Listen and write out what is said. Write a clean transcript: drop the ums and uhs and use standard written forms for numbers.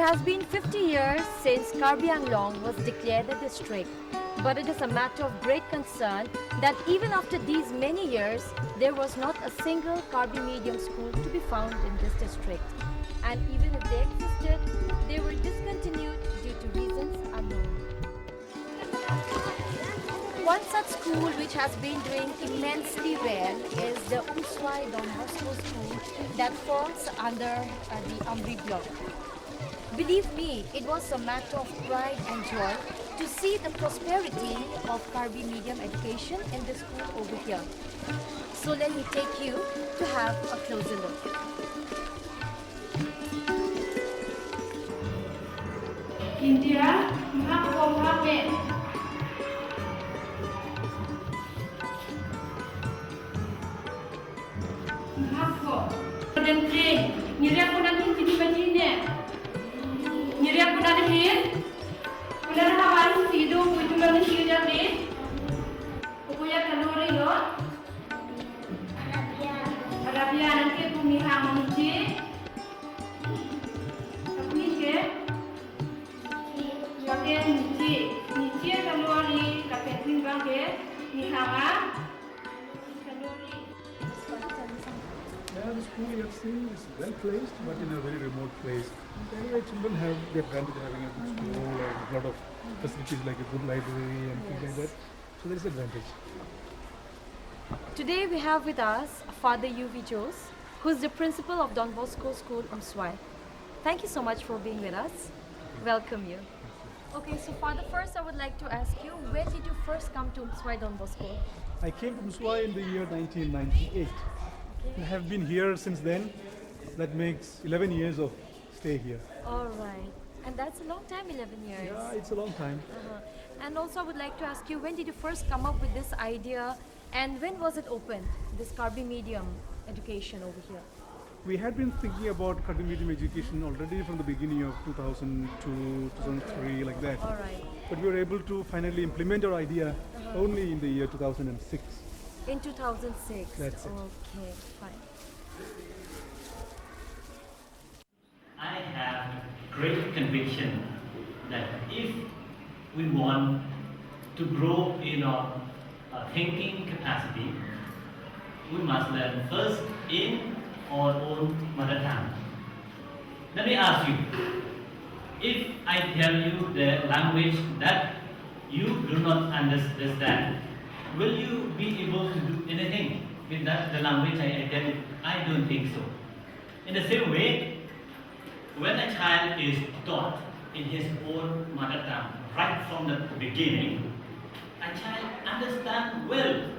has been 50 years since Karbi Anglong was declared a district, but it is a matter of great concern that even after these many years, there was not a single Karbi medium school to be found in this district. And even if they existed, they were discontinued due to reasons unknown. One such school which has been doing immensely well is the Don Bosco School that falls under the Amri block. Believe me, it was a matter of pride and joy to see the prosperity of Karbi medium education in the school over here. So let me take you to have a closer look. India, Mahakomabe. Mahako. Dan train, nyeri aku nanti jadi begini. Nyeri aku nanti hin. Udah harus hidup itu nanti jadi. Pokoknya kalori lo. Arabia nanti pemihak menci. Tapi ke. Pakai nici kalori, pakai timbang ke, nihama kalori. Yeah, the school you have seen is well placed, but in a very remote place. Anyway, children have the advantage of having a good school and a lot of facilities like a good library and things like that. So there is advantage. Today we have with us Father U.V. Jose, who is the principal of Don Bosco School Umswai. Thank you so much for being with us. Welcome you. Okay, so Father, first I would like to ask you, when did you first come to Umswai Don Bosco? I came to Umswai in the year 1998. I have been here since then. That makes 11 years of stay here. All right. And that's a long time, 11 years. Yeah, it's a long time. And also I would like to ask you, when did you first come up with this idea and when was it opened, this Karbi medium education over here? We had been thinking about Karbi medium education already from the beginning of 2002, 2003, like that. All right. But we were able to finally implement our idea only in the year 2006. In 2006? That's it. Okay, fine. I have great conviction that if we want to grow in our thinking capacity, we must learn first in our own mother tongue. Let me ask you, if I tell you the language that you do not understand, will you be able to do anything with that, the language I tell you? I don't think so. In the same way, when a child is taught in his own mother tongue right from the beginning, a child understands well